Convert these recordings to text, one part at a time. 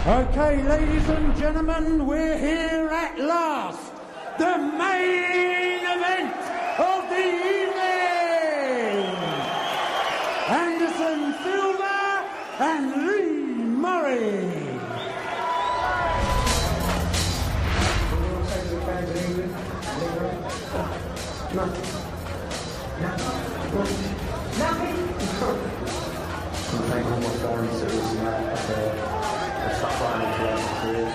Okay, ladies and gentlemen, we're here at last. The main event of the evening. Anderson Silva and Lee Murray. Thank all my fans that was a tough run throughout my career.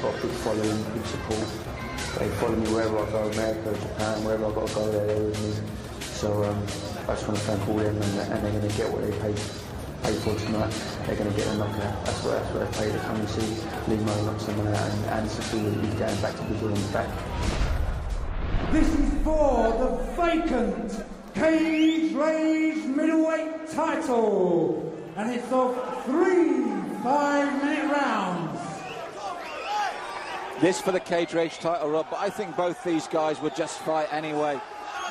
Got a good following, good support. They follow me wherever I go, America, Japan, wherever I've got to go, they're there with me. So I just want to thank all them, and they're going to get what they paid for tonight. They're going to get a knockout. That's what they paid to come and see Lee Murray knock someone out, and Anderson Silva is going back to Brazil and back. This is for the vacant Cage Rage middleweight title, and it's of 3 5-minute rounds. This for the Cage Rage title, Rob, but I think both these guys would just fight anyway,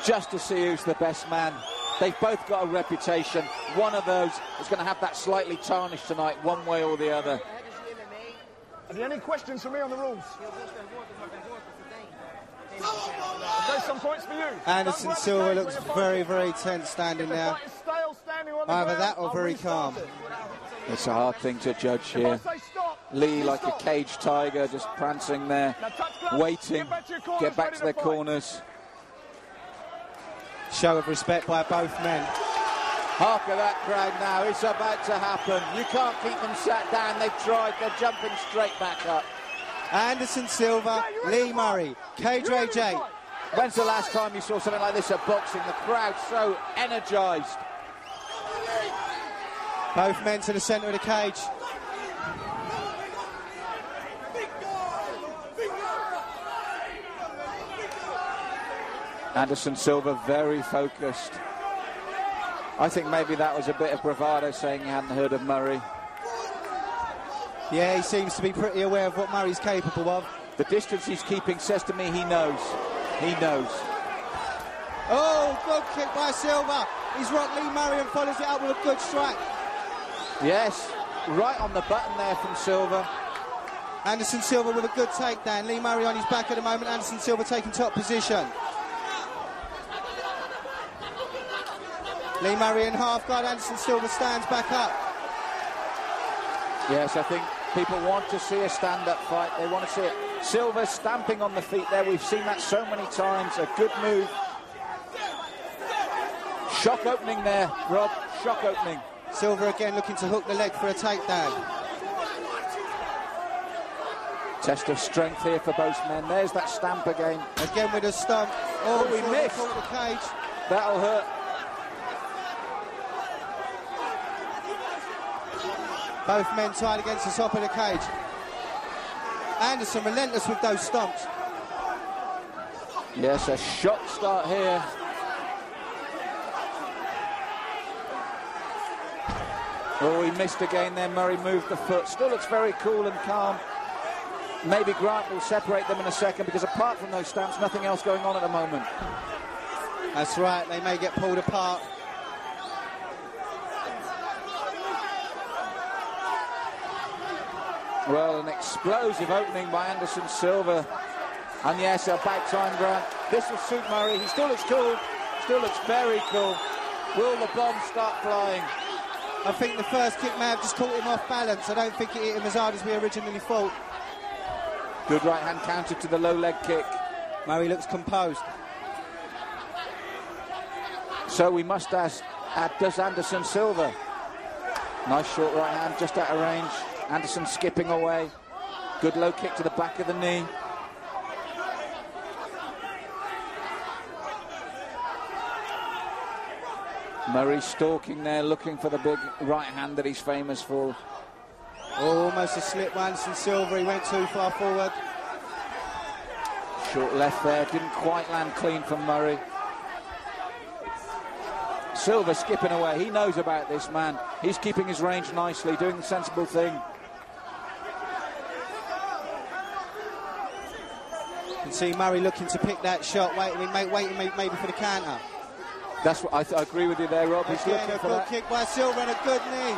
just to see who's the best man. They've both got a reputation. One of those is going to have that slightly tarnished tonight, one way or the other. Are there any questions for me on the rules? Okay, some points for you. Anderson Silva looks very, very tense standing there. Either that or very calm. It's a hard thing to judge here. Lee like a caged tiger, just prancing there, waiting, get back to their corners. Show of respect by both men. Hark at that crowd now, it's about to happen. You can't keep them sat down, they've tried, they're jumping straight back up. Anderson Silva, Lee Murray, Cage Rage 8. When's the last time you saw something like this at boxing? The crowd so energised. Both men to the centre of the cage. Anderson Silva very focused. I think maybe that was a bit of bravado, saying he hadn't heard of Murray. Yeah, he seems to be pretty aware of what Murray's capable of. The distance he's keeping says to me he knows. He knows. Oh, good kick by Silva. He's rocked Lee Murray and follows it up with a good strike. Yes, right on the button there from Silva. Anderson Silva with a good takedown. Lee Murray on his back at the moment. Anderson Silva taking top position. Lee Murray in half guard. Anderson Silva stands back up. Yes, I think people want to see a stand-up fight. They want to see it. Silva stamping on the feet there. We've seen that so many times. A good move. Shock opening there, Rob. Shock opening. Silva again looking to hook the leg for a takedown. Test of strength here for both men. There's that stamp again. Again with a stomp. Oh, we missed. The cage. That'll hurt. Both men tied against the top of the cage. Anderson relentless with those stomps. Yes, a shock start here. Oh, he missed again there. Murray moved the foot. Still looks very cool and calm. Maybe Grant will separate them in a second, because apart from those stamps, nothing else going on at the moment. That's right, they may get pulled apart. Well, an explosive opening by Anderson Silva. And yes, about time, Grant. This will suit Murray. He still looks cool. Still looks very cool. Will the bomb start flying? I think the first kick may have just caught him off balance. I don't think it hit him as hard as we originally thought. Good right hand counter to the low leg kick. Murray looks composed. So we must ask, does Anderson Silva? Nice short right hand, just out of range. Anderson skipping away. Good low kick to the back of the knee. Murray stalking there, looking for the big right hand that he's famous for. Oh, almost a slip by Anderson Silva. He went too far forward. Short left there, didn't quite land clean from Murray. Silva skipping away. He knows about this, man. He's keeping his range nicely, doing the sensible thing. You can see Murray looking to pick that shot, waiting maybe for the counter. That's what I agree with you there, Rob. He's looking for that. Good kick by Silva and a good knee.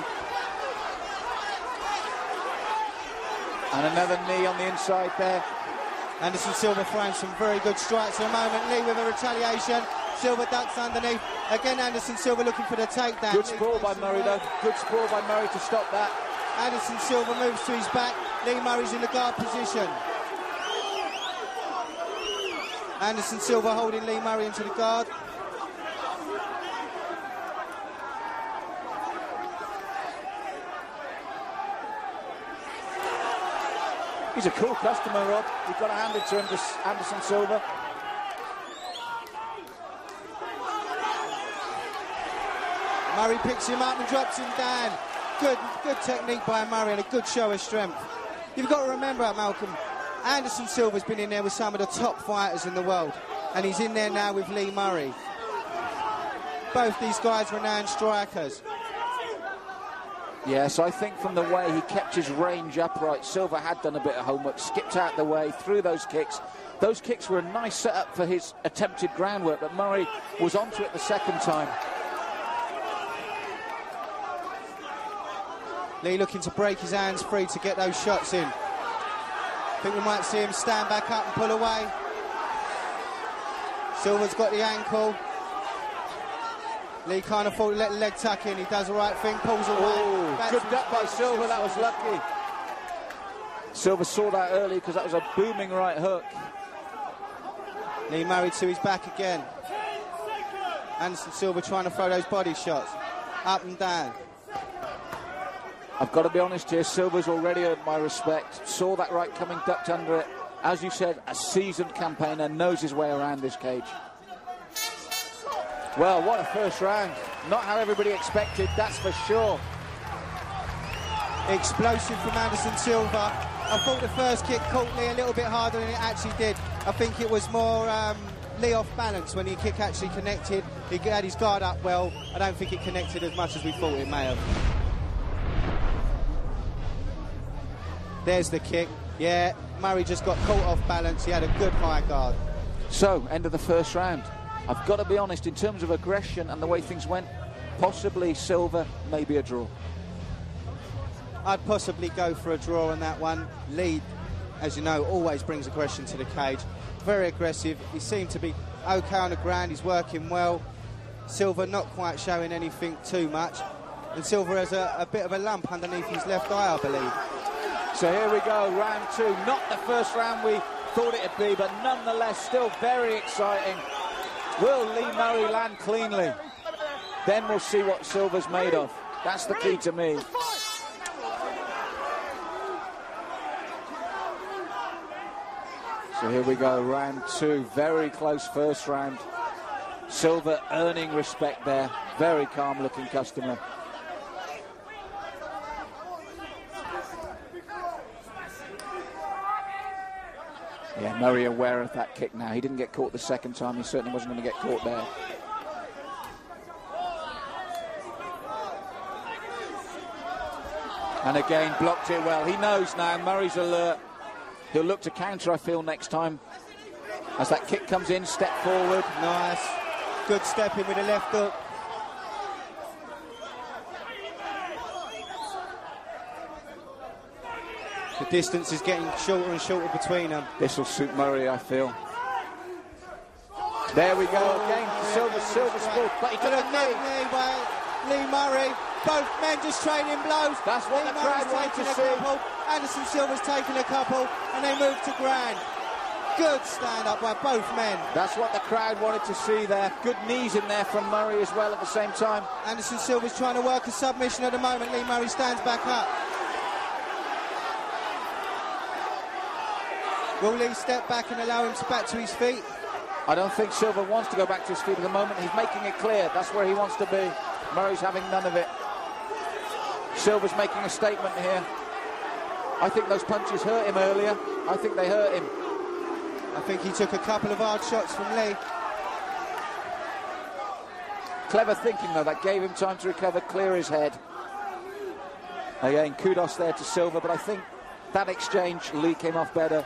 And another knee on the inside there. Anderson Silva throwing some very good strikes at the moment. Lee with a retaliation. Silva ducks underneath. Again, Anderson Silva looking for the takedown. Good sprawl by Murray, though. Good sprawl by Murray to stop that. Anderson Silva moves to his back. Lee Murray's in the guard position. Anderson Silva holding Lee Murray into the guard. He's a cool customer, Rod. You've got to hand it to him, this Anderson Silva. Murray picks him up and drops him down. Good technique by Murray and a good show of strength. You've got to remember, Malcolm, Anderson Silva's been in there with some of the top fighters in the world, and he's in there now with Lee Murray. Both these guys renowned strikers. Yes, I think from the way he kept his range upright, Silva had done a bit of homework, skipped out the way, threw those kicks. Those kicks were a nice setup for his attempted groundwork, but Murray was onto it the second time. Lee looking to break his hands free to get those shots in. I think we might see him stand back up and pull away. Silva's got the ankle. Lee kind of thought to let the leg tuck in. He does the right thing, pulls away. Oh, good duck by Silva, that was lucky. Silva saw that early because that was a booming right hook. Lee Murray to his back again. Anderson Silva trying to throw those body shots. Up and down. I've got to be honest here, Silva's already earned my respect. Saw that right coming, ducked under it. As you said, a seasoned campaigner, knows his way around this cage. Well, what a first round. Not how everybody expected, that's for sure. Explosive from Anderson Silva. I thought the first kick caught Lee a little bit harder than it actually did. I think it was more Lee off balance when the kick actually connected. He had his guard up well. I don't think it connected as much as we thought it may have. There's the kick. Yeah, Murray just got caught off balance. He had a good high guard. So, end of the first round. I've got to be honest, in terms of aggression and the way things went, possibly Silva, maybe a draw. I'd possibly go for a draw on that one. Lee, as you know, always brings aggression to the cage. Very aggressive. He seemed to be okay on the ground. He's working well. Silva not quite showing anything too much. And Silva has a bit of a lump underneath his left eye, I believe. So here we go, round two. Not the first round we thought it'd be, but nonetheless still very exciting. Will Lee Murray land cleanly? Then we'll see what Silva's made of. That's the key to me. So here we go, round two. Very close first round. Silva earning respect there. Very calm looking customer. Yeah, Murray aware of that kick now. He didn't get caught the second time. He certainly wasn't going to get caught there. And again, blocked it well. He knows now. Murray's alert. He'll look to counter, I feel, next time. As that kick comes in, step forward. Nice. Good step in with the left hook. The distance is getting shorter and shorter between them. This will suit Murray, I feel. There we go again. Silva sport. But he took a knee by Lee Murray. Both men just trading blows. That's what the crowd wanted to see. Anderson Silva's taking a couple, and they move to ground. Good stand-up by both men. That's what the crowd wanted to see there. Good knees in there from Murray as well at the same time. Anderson Silva's trying to work a submission at the moment. Lee Murray stands back up. Will Lee step back and allow him to back to his feet? I don't think Silva wants to go back to his feet at the moment. He's making it clear that's where he wants to be. Murray's having none of it. Silva's making a statement here. I think those punches hurt him earlier. I think they hurt him. I think he took a couple of hard shots from Lee. Clever thinking, though. That gave him time to recover, clear his head. Again, kudos there to Silva, but I think that exchange, Lee came off better.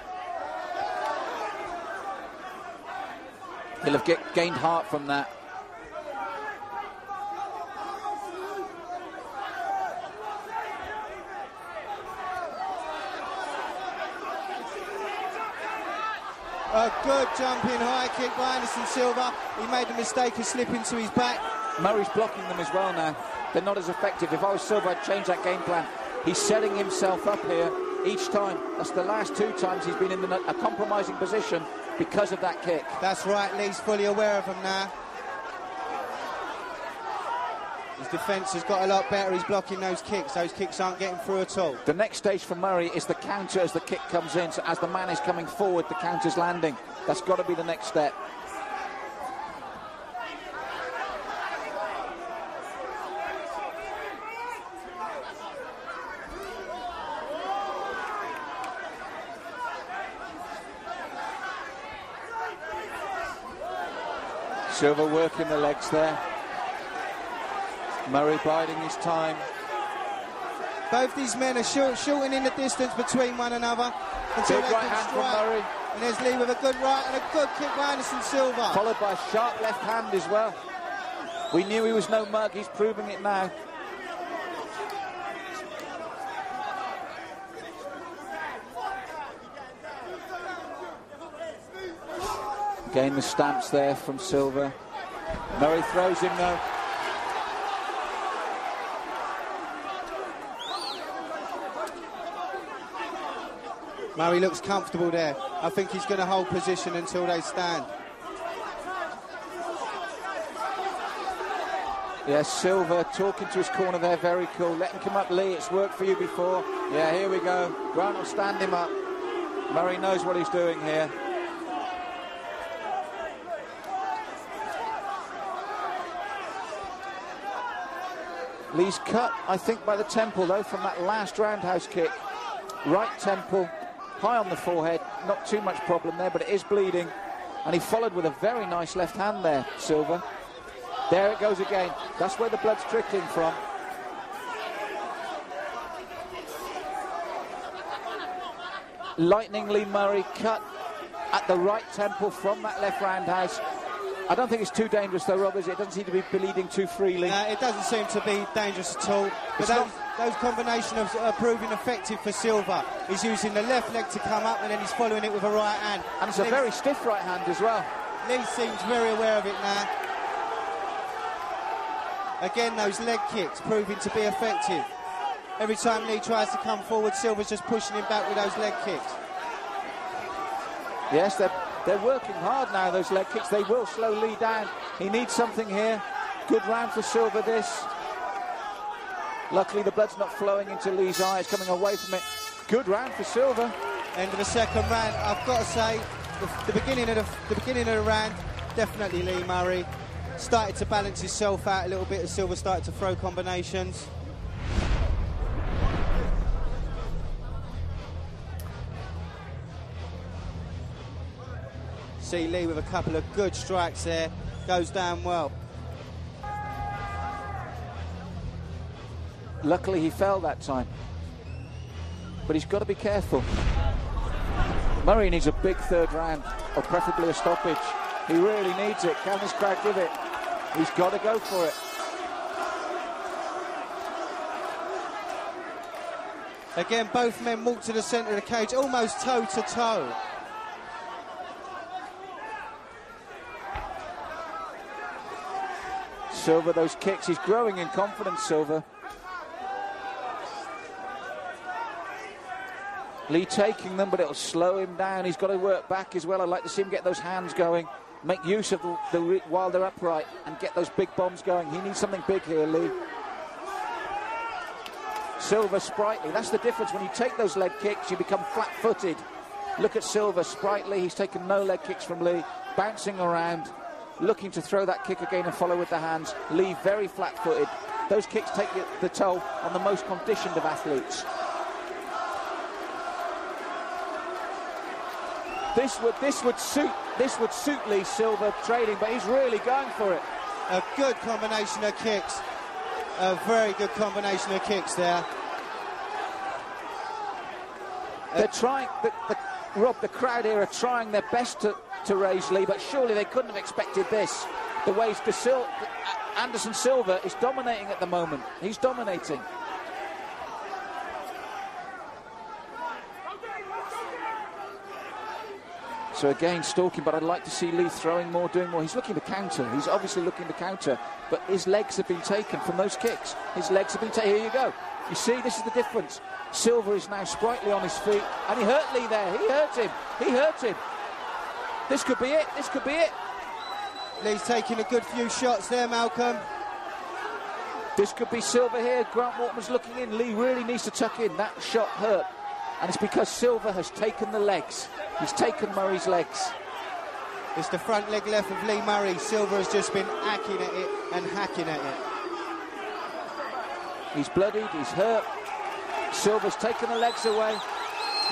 He'll have gained heart from that. A good jumping high kick by Anderson Silva. He made the mistake of slipping to his back. Murray's blocking them as well now. They're not as effective. If I was Silva, I'd change that game plan. He's setting himself up here each time. That's the last 2 times he's been in a compromising position because of that kick. That's right, Lee's fully aware of him now. His defence has got a lot better. He's blocking those kicks. Those kicks aren't getting through at all. The next stage for Murray is the counter as the kick comes in. So as the man is coming forward, the counter's landing. That's got to be the next step. Silva working the legs there. Murray biding his time. Both these men are shortening the distance between one another until Big they right can hand strike. from Murray. And there's Lee with a good right and a good kick by Anderson Silva. Followed by a sharp left hand as well. We knew he was no mug. He's proving it now. Again, the stamps there from Silva. Murray throws him though. Murray looks comfortable there. I think he's going to hold position until they stand. Yes, Silva talking to his corner there, very cool. Let him come up, Lee, it's worked for you before. Yeah, here we go. Grant will stand him up. Murray knows what he's doing here. Lee's cut, I think, by the temple, though, from that last roundhouse kick. Right temple, high on the forehead, not too much problem there, but it is bleeding. And he followed with a very nice left hand there, Silva. There it goes again. That's where the blood's trickling from. Lightningly, Murray cut at the right temple from that left roundhouse. I don't think it's too dangerous though, Rob, is it? It doesn't seem to be bleeding too freely. It doesn't seem to be dangerous at all. But those combinations are proving effective for Silva. He's using the left leg to come up and then he's following it with a right hand. And it's a very stiff right hand as well. Lee seems very aware of it now. Again, those leg kicks proving to be effective. Every time Lee tries to come forward, Silva's just pushing him back with those leg kicks. Yes, they're working hard now, those leg kicks. They will slow Lee down. He needs something here. Good round for Silva, this. Luckily, the blood's not flowing into Lee's eye. It's coming away from it. Good round for Silva. End of the second round. I've got to say, the beginning of the round, definitely Lee Murray. Started to balance himself out a little bit as Silva started to throw combinations. See Lee with a couple of good strikes there. Goes down well. Luckily he fell that time. But he's got to be careful. Murray needs a big third round, or preferably a stoppage. He really needs it. Can this crowd give it? He's got to go for it. Again, both men walk to the centre of the cage, almost toe to toe. Silva, those kicks, he's growing in confidence, Silva. Lee taking them, but it'll slow him down. He's got to work back as well. I'd like to see him get those hands going, make use of the while they're upright, and get those big bombs going. He needs something big here, Lee. Silva sprightly. That's the difference. When you take those leg kicks, you become flat-footed. Look at Silva, sprightly. He's taken no leg kicks from Lee, bouncing around, looking to throw that kick again and follow with the hands. Lee very flat-footed. Those kicks take the toll on the most conditioned of athletes. This would suit Lee Silva trading, but he's really going for it. A good combination of kicks. A very good combination of kicks there. They're trying, Rob, the crowd here are trying their best to raise Lee, but surely they couldn't have expected this. The way Anderson Silva is dominating at the moment. He's dominating. So again, stalking, but I'd like to see Lee throwing more, doing more. He's looking to counter. He's obviously looking to counter, but his legs have been taken from those kicks. His legs have been taken. Here you go. You see, this is the difference. Silva is now sprightly on his feet, and he hurt Lee there. He hurt him. He hurt him. This could be it. This could be it. Lee's taking a good few shots there, Malcolm. This could be Silva here. Grant Waterman's looking in. Lee really needs to tuck in. That shot hurt, and it's because Silva has taken the legs. He's taken Murray's legs. It's the front leg left of Lee Murray. Silva has just been hacking at it and hacking at it. He's bloodied, he's hurt. Silva's taken the legs away.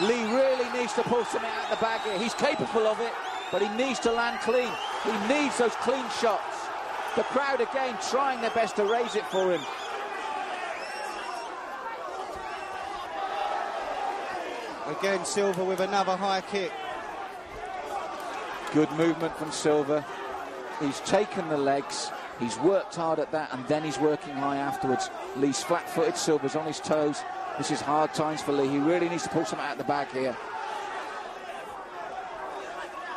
Lee really needs to pull something out of the bag here. He's capable of it, but he needs to land clean. He needs those clean shots. The crowd again trying their best to raise it for him. Again, Silva with another high kick. Good movement from Silva. He's taken the legs. He's worked hard at that, and then he's working high afterwards. Lee's flat-footed, Silva's on his toes. This is hard times for Lee. He really needs to pull something out of the bag here.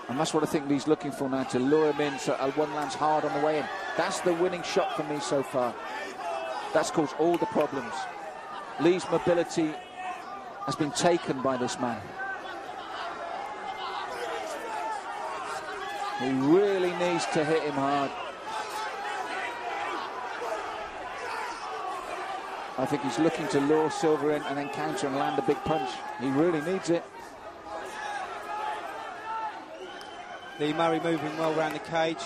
And that's what I think Lee's looking for now, to lure him in so one lands hard on the way in. That's the winning shot for me so far. That's caused all the problems. Lee's mobility has been taken by this man. He really needs to hit him hard. I think he's looking to lure Silva in and then counter and land a big punch. He really needs it. Lee Murray moving well around the cage.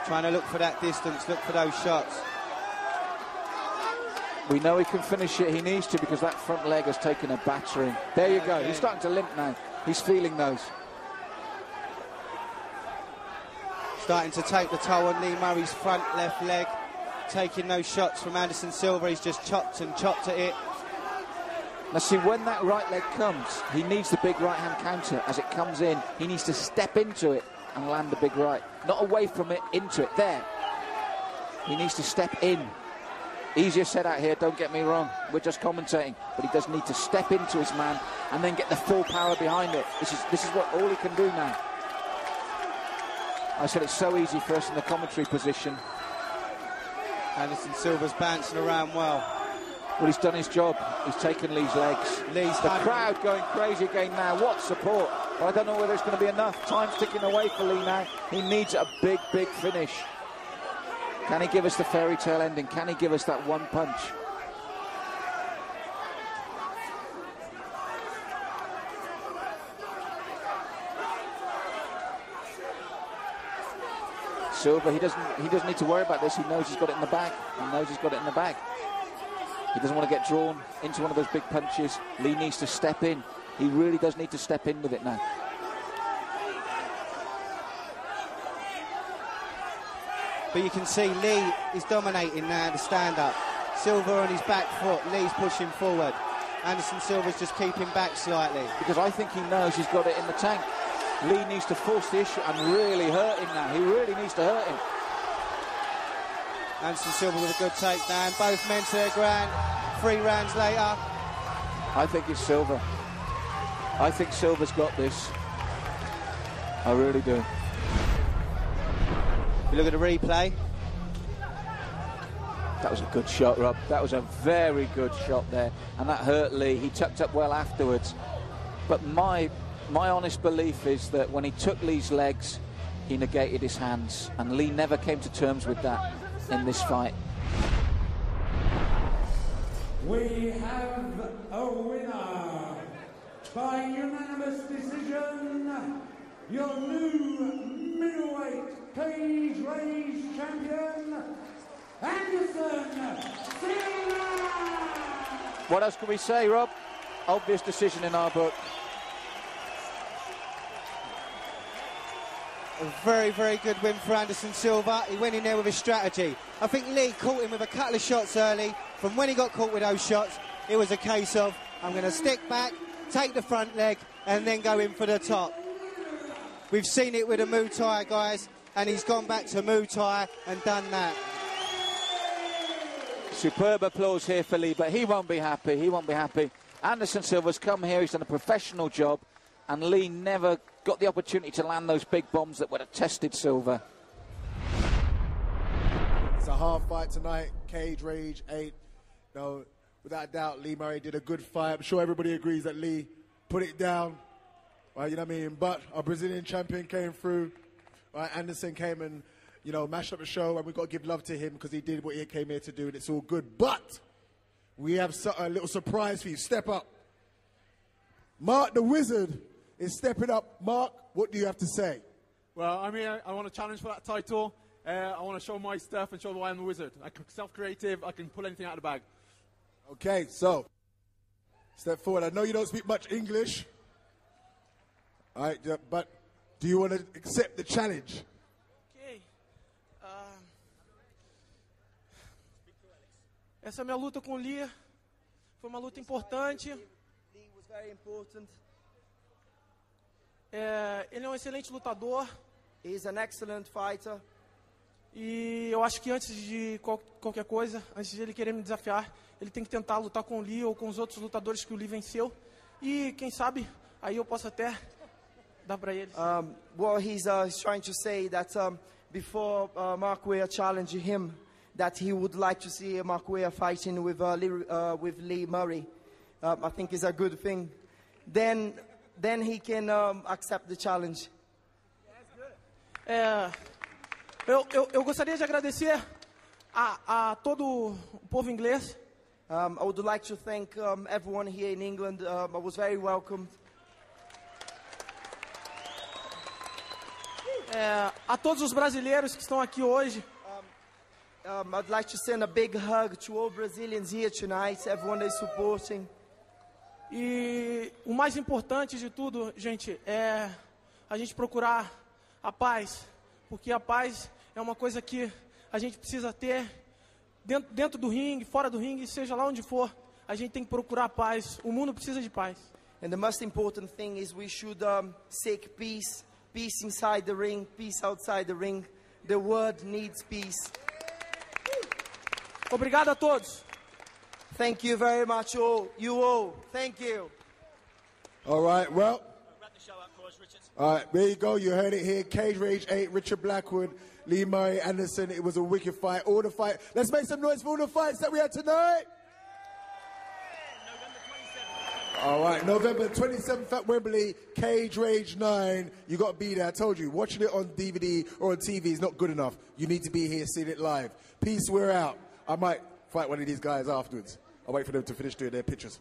Trying to look for that distance, look for those shots. We know he can finish it. He needs to, because that front leg has taken a battering. There you go. He's starting to limp now. He's feeling those. Starting to take the toll on Lee Murray's front left leg. Taking those shots from Anderson Silva. He's just chopped and chopped at it. Now see, when that right leg comes, he needs the big right hand counter. As it comes in, he needs to step into it and land the big right. Not away from it, into it. There. He needs to step in. Easier said out here, don't get me wrong. We're just commentating. But he does need to step into his man and then get the full power behind it. This is what all he can do now. I said it's so easy for us in the commentary position. Anderson Silva's bouncing around well. Well, he's done his job. He's taken Lee's legs. The crowd going crazy again now. What support. But I don't know whether it's going to be enough. Time's ticking away for Lee now. He needs a big, big finish. Can he give us the fairy tale ending? Can he give us that one punch? Silva, he doesn't need to worry about this. He knows he's got it in the bag. He knows he's got it in the bag. He doesn't want to get drawn into one of those big punches. Lee needs to step in. He really does need to step in with it now. But you can see Lee is dominating now the stand-up. Silva on his back foot. Lee's pushing forward. Anderson Silva's just keeping back slightly. Because I think he knows he's got it in the tank. Lee needs to force the issue and really hurt him now. He really needs to hurt him. Anderson Silva with a good takedown. Both men to their ground. 3 rounds later. I think it's Silva. I think Silva's got this. I really do. You look at the replay. That was a good shot, Rob. That was a very good shot there. And that hurt Lee. He tucked up well afterwards. But my honest belief is that when he took Lee's legs, he negated his hands. And Lee never came to terms with that in this fight. We have a winner by unanimous decision, your new middleweight cage raised champion, Anderson Silva. What else can we say, Rob? Obvious decision in our book. A very, very good win for Anderson Silva. He went in there with a strategy. I think Lee caught him with a couple of shots early. From when he got caught with those shots, it was a case of, I'm going to stick back, take the front leg, and then go in for the top. We've seen it with a Muay Thai, guys, and he's gone back to Muay Thai and done that. Superb applause here for Lee, but he won't be happy. He won't be happy. Anderson Silva's come here. He's done a professional job. and Lee never got the opportunity to land those big bombs that would have tested Silva. It's a hard fight tonight. Cage Rage 8. No, without a doubt, Lee Murray did a good fight. I'm sure everybody agrees that Lee put it down. Right, you know what I mean? But our Brazilian champion came through. Right, Anderson came and, you know, mashed up the show, and we've got to give love to him because he did what he came here to do, and it's all good. But we have a little surprise for you. Step up. Mark the Wizard is stepping up. Mark, what do you have to say? Well, I mean, I want to challenge for that title. I want to show my stuff and show why I'm the wizard. I'm self-creative. I can pull anything out of the bag. Okay, so step forward. I know you don't speak much English. All right, but do you want to accept the challenge? Ok. Essa minha luta com o Lee foi uma luta importante. Lee was very important. Ele é um excelente lutador. He's an excellent fighter. E eu acho que antes de qualquer coisa, antes de ele querer me desafiar, ele tem que tentar lutar com o Lee ou com os outros lutadores que o Lee venceu. E quem sabe, aí eu posso até dar para ele. Well, he's trying to say that before Mark Weir challenged him, that he would like to see Mark Weir fighting with Lee Murray. I think is a good thing. Then he can accept the challenge. Eu gostaria de agradecer a todo o povo inglês. I would like to thank everyone here in England. I was very welcomed. A todos os brasileiros que estão aqui hoje. I'd like to send a big hug to all Brazilians here tonight, everyone that is supporting. E o mais importante de tudo, gente, é a gente procurar a paz, porque a paz é uma coisa que a gente precisa ter dentro do ringue, fora do ringue, seja lá onde for, a gente tem que procurar a paz. O mundo precisa de paz. And the most important thing is we should seek peace. Peace inside the ring, peace outside the ring. The world needs peace. Obrigado a todos. Thank you very much, all. You all. Thank you. All right, well. All right, there you go. You heard it here. Cage Rage 8, Richard Blackwood, Lee Murray, Anderson. It was a wicked fight. All the fight. Let's make some noise for all the fights that we had tonight. All right, November 27th at Wembley, Cage Rage 9. You got to be there. I told you, watching it on DVD or on TV is not good enough. You need to be here, seeing it live. Peace, we're out. I might fight one of these guys afterwards. I'll wait for them to finish doing their pictures.